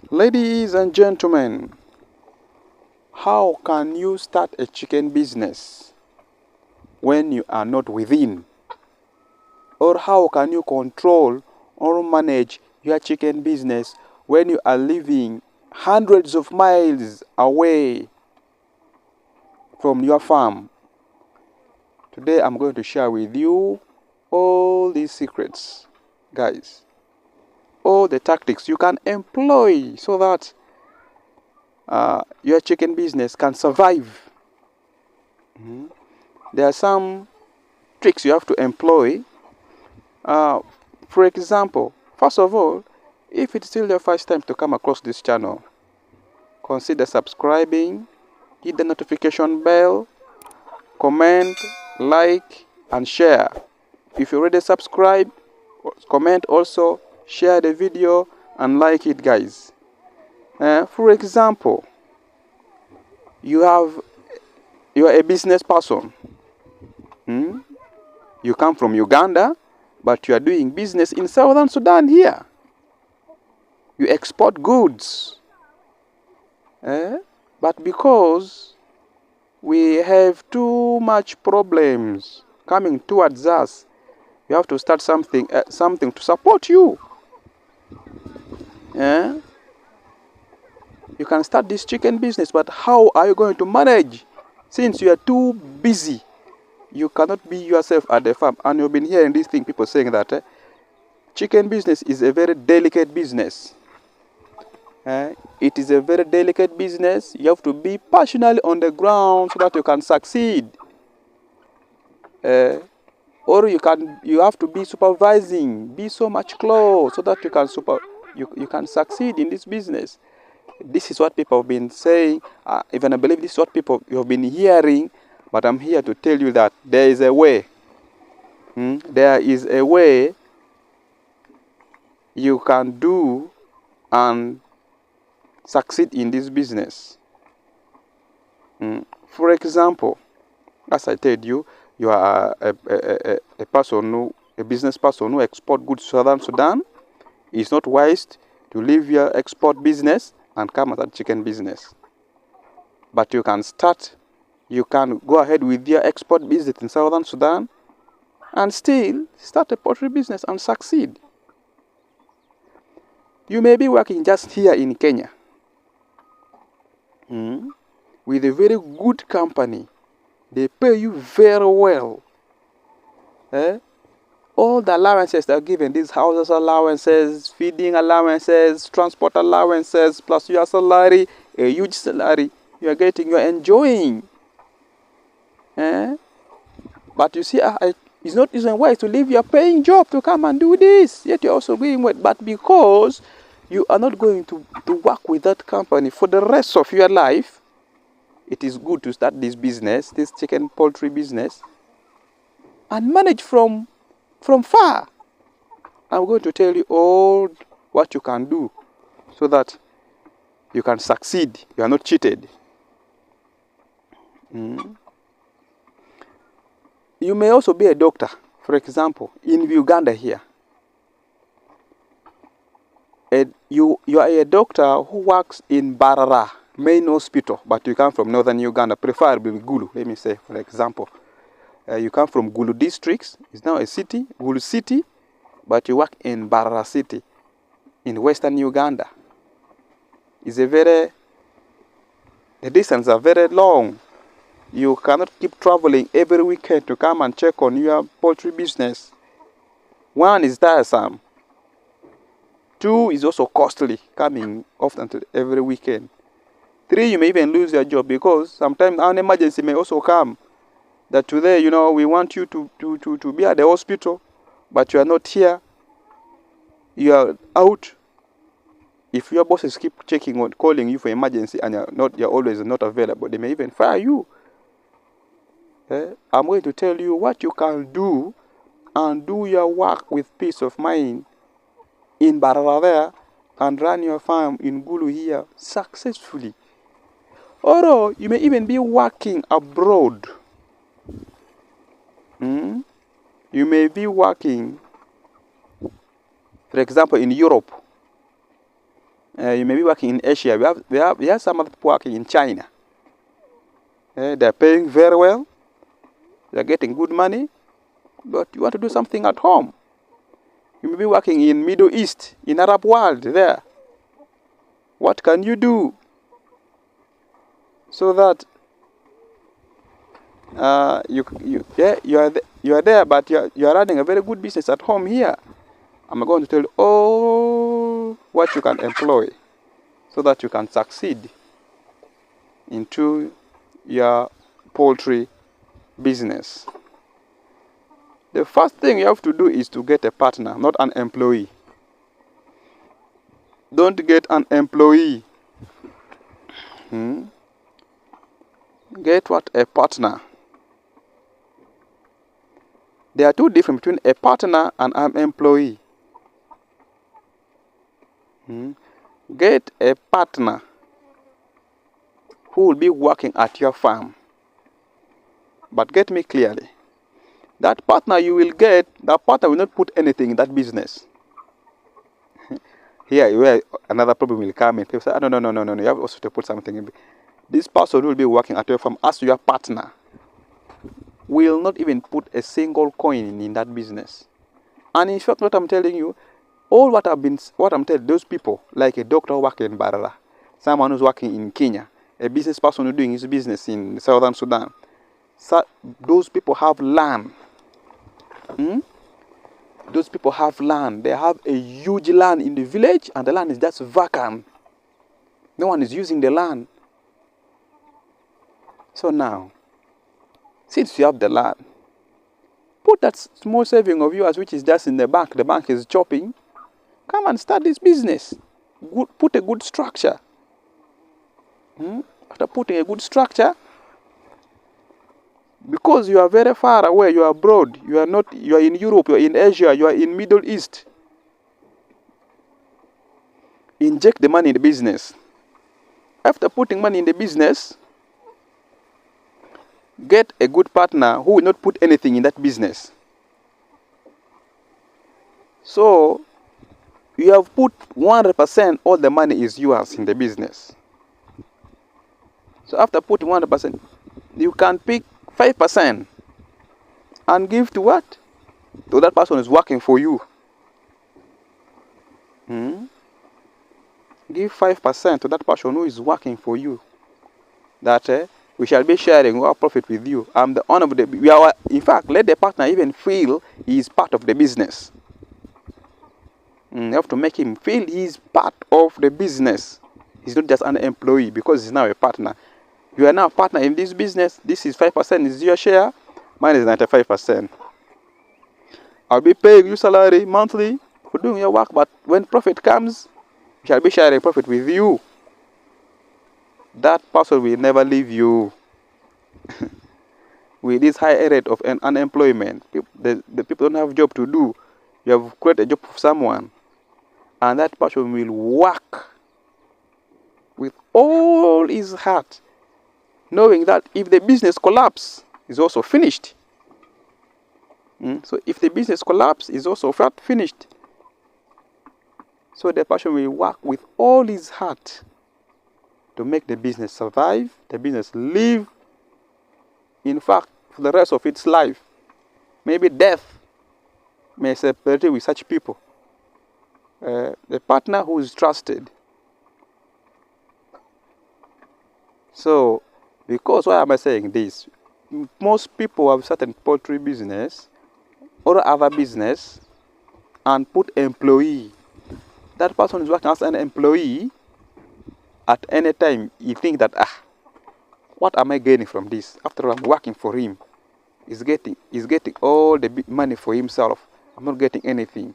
Ladies and gentlemen, how can you start a chicken business when you are not within? Or how can you control or manage your chicken business when you are living hundreds of miles away from your farm? Today I'm going to share with you all these secrets, guys. All the tactics you can employ so that your chicken business can survive. There are some tricks you have to employ. For example, first of all, if it's still your first time to come across this channel, consider subscribing, hit the notification bell, comment, like, and share. If you already subscribed, comment also, share the video, and like it, guys. For example, you are a business person. You come from Uganda, but you are doing business in Southern Sudan here. You export goods. But because we have too much problems coming towards us, you have to start something to support you. You can start this chicken business, but how are you going to manage? Since you are too busy, you cannot be yourself at the farm. And you've been hearing this thing, people saying that chicken business is a very delicate business. It is a very delicate business. You have to be passionately on the ground so that you can succeed. Or you have to be supervising, be so much close so that you can succeed in this business. This is what people have been saying. Even I believe this is what people have been hearing. But I'm here to tell you that there is a way. There is a way you can do and succeed in this business. For example, as I told you, you are a business person who export goods to Southern Sudan. It's not wise to leave your export business and come at a chicken business. But you can go ahead with your export business in Southern Sudan and still start a poultry business and succeed. You may be working just here in Kenya with a very good company. They pay you very well. All the allowances that are given, these houses allowances, feeding allowances, transport allowances, plus your salary, a huge salary, you are enjoying. But you see, it's not even wise to leave your paying job to come and do this. Yet you're also going with, but because you are not going to work with that company for the rest of your life, it is good to start this business, this chicken poultry business, and manage from far. I'm going to tell you all what you can do so that you can succeed. You are not cheated. You may also be a doctor, for example, in Uganda here. You are a doctor who works in Barara main hospital, but you come from northern Uganda, preferably Gulu, let me say, for example. You come from Gulu districts, it's now a city, Gulu city, but you work in Barara city, in western Uganda. The distances are very long. You cannot keep traveling every weekend to come and check on your poultry business. One is tiresome. Two is also costly, coming often to every weekend. Three, you may even lose your job because sometimes an emergency may also come. That today, we want you to be at the hospital, but you are not here. You are out. If your bosses keep calling you for emergency and you're always not available, they may even fire you. I'm going to tell you what you can do and do your work with peace of mind in Barara there and run your farm in Gulu here successfully. Or you may even be working abroad. You may be working, for example, in Europe. You may be working in Asia. We have some other people working in China. They're paying very well. They're getting good money. But you want to do something at home. You may be working in Middle East, in Arab world there. What can you do so that you are there, but you are running a very good business at home here? I'm going to tell you all what you can employ so that you can succeed into your poultry business. The first thing you have to do is to get a partner, not an employee. Don't get an employee. Get what? A partner. There are two different between a partner and an employee. Get a partner who will be working at your farm. But get me clearly. That partner you will get, that partner will not put anything in that business. Here, where another problem will come in. People say, no. You have also to put something in. This person who will be working at your farm as your partner will not even put a single coin in that business. And in fact, what I'm telling you, all what I'm telling those people, like a doctor working in Barara, someone who's working in Kenya, a business person who's doing his business in Southern Sudan, so those people have land. Those people have land. They have a huge land in the village, and the land is just vacant. No one is using the land. So now, since you have the land, put that small saving of yours, which is just in the bank is chopping, come and start this business. Put a good structure. After putting a good structure, because you are very far away, you are abroad, you are in Europe, you are in Asia, you are in Middle East. Inject the money in the business. After putting money in the business, get a good partner who will not put anything in that business. So, you have put 100%, all the money is yours in the business. So after putting 100%, you can pick 5% and give to what? To that person who is working for you. Give 5% to that person who is working for you. That we shall be sharing our profit with you. I'm the owner of the. In fact, let the partner even feel he is part of the business. You have to make him feel he is part of the business. He's not just an employee, because he's now a partner. You are now a partner in this business. This is 5% is your share. Mine is 95%. I'll be paying you salary monthly for doing your work, but when profit comes, we shall be sharing profit with you. That person will never leave you. With this high rate of unemployment, the people don't have a job to do. You have created a job for someone, and that person will work with all his heart, knowing that if the business collapses, it's also finished. So if the business collapses, it's also finished. So the person will work with all his heart to make the business survive, the business live, in fact, for the rest of its life. Maybe death may separate you with such people. The partner who is trusted. So, because why am I saying this? Most people have started poultry business or other business and put employee. That person is working as an employee. At any time, you think that, what am I gaining from this? After all, I'm working for him. He's getting all the money for himself. I'm not getting anything.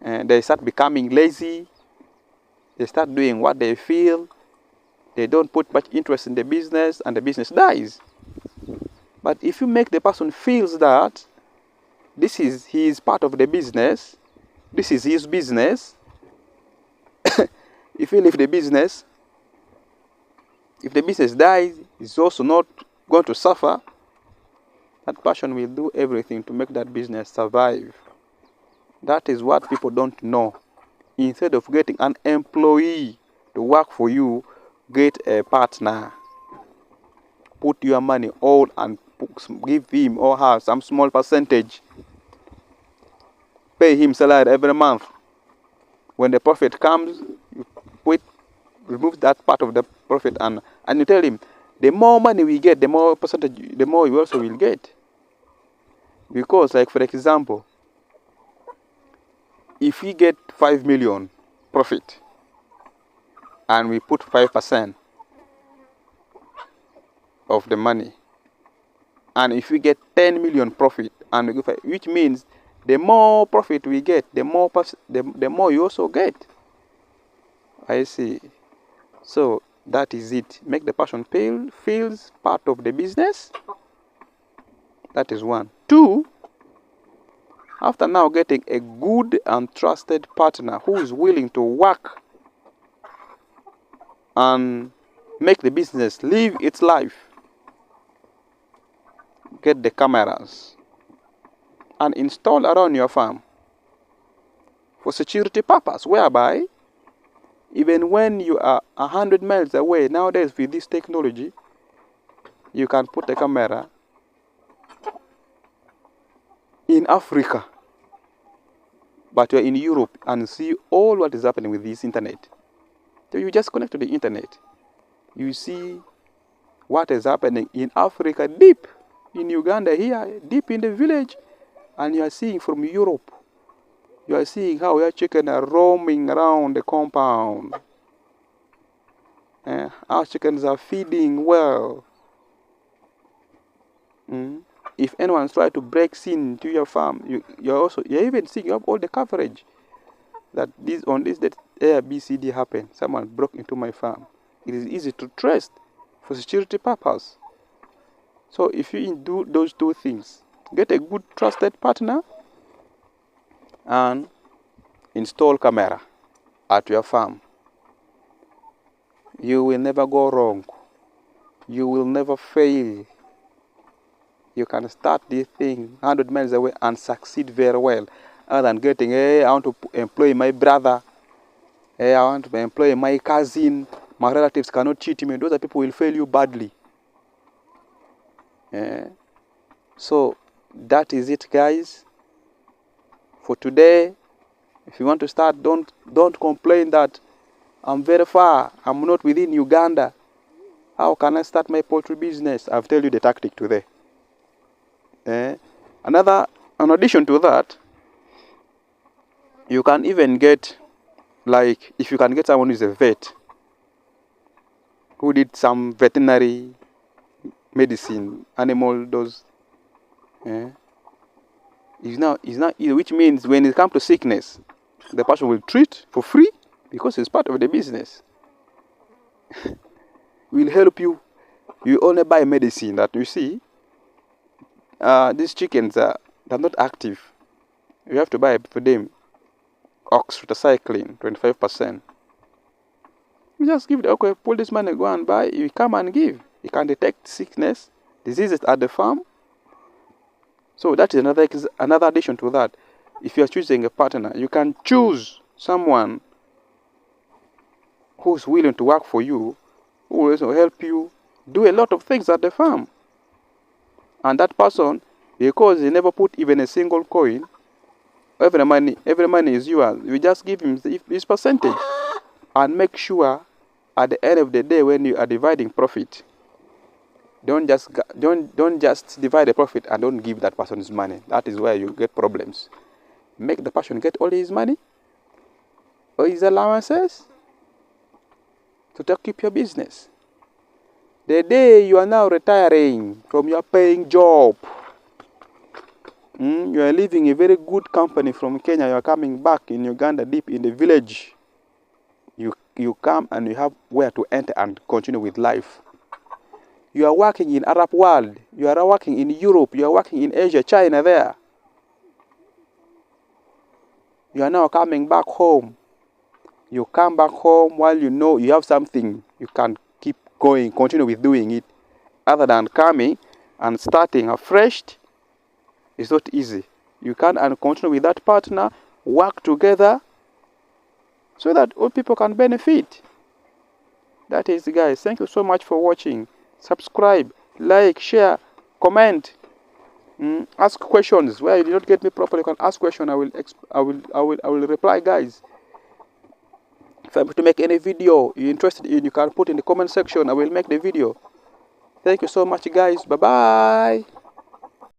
And they start becoming lazy. They start doing what they feel. They don't put much interest in the business, and the business dies. But if you make the person feels that he is part of the business, this is his business. If you leave the business, if the business dies, he's also not going to suffer. That person will do everything to make that business survive. That is what people don't know. Instead of getting an employee to work for you, get a partner. Put your money all and give him or her some small percentage. Pay him salary every month. When the profit comes, you remove that part of the profit and you tell him, the more money we get, the more percentage, the more you also will get. Because, like for example, if we get 5 million profit and we put 5% of the money, and if we get 10 million profit and we give 5, which means the more profit we get, the more you also get. I see. So that is it. Make the passion feels part of the business. That is one. Two, after now getting a good and trusted partner who is willing to work and make the business live its life, get the cameras and install around your farm for security purpose, whereby even when you are 100 miles away, nowadays with this technology, you can put a camera in Africa, but you are in Europe and see all what is happening with this internet. So you just connect to the internet. You see what is happening in Africa, deep in Uganda here, deep in the village, and you are seeing from Europe. You are seeing how your chicken are roaming around the compound. Our chickens are feeding well. If anyone tries to break in to your farm, you're even seeing, you have all the coverage that on this that ABCD happened. Someone broke into my farm. It is easy to trace for security purpose. So if you do those two things, get a good trusted partner and install camera at your farm, you will never go wrong. You will never fail. You can start this thing 100 miles away and succeed very well, other than getting, I want to employ my brother, I want to employ my cousin, my relatives cannot cheat me. Those people will fail you badly. So that is it, guys, for today. If you want to start, don't complain that I'm very far, I'm not within Uganda. How can I start my poultry business? I've told you the tactic today. In addition to that, you can even get, like, if you can get someone who is a vet, who did some veterinary medicine, animal dose, which means when it comes to sickness, the person will treat for free because it's part of the business. Will help you. You only buy medicine that you see. These chickens they're not active. You have to buy for them oxytetracycline, 25%. You just give pull this money, go and buy. You come and give. You can detect sickness, diseases at the farm. So that is another addition to that. If you are choosing a partner, you can choose someone who's willing to work for you, who will also help you do a lot of things at the farm. And that person, because he never put even a single coin, every money is yours. You just give him his percentage, and make sure at the end of the day when you are dividing profit, don't just divide the profit and don't give that person his money. That is where you get problems. Make the person get all his money or his allowances to keep your business. The day you are now retiring from your paying job, you are leaving a very good company from Kenya, you are coming back in Uganda, deep in the village. You come and you have where to enter and continue with life. You are working in Arab world, you are working in Europe, you are working in Asia, China there. You are now coming back home. You come back home while you know you have something, you can keep going, continue with doing it. Other than coming and starting afresh, it's not easy. You can and continue with that partner, work together, so that all people can benefit. That is, guys, thank you so much for watching. Subscribe, like, share, comment, ask questions. Where you did not get me properly, you can ask questions. I will reply, guys. If I'm to make any video you're interested in, you can put in the comment section. I will make the video. Thank you so much, guys. Bye bye.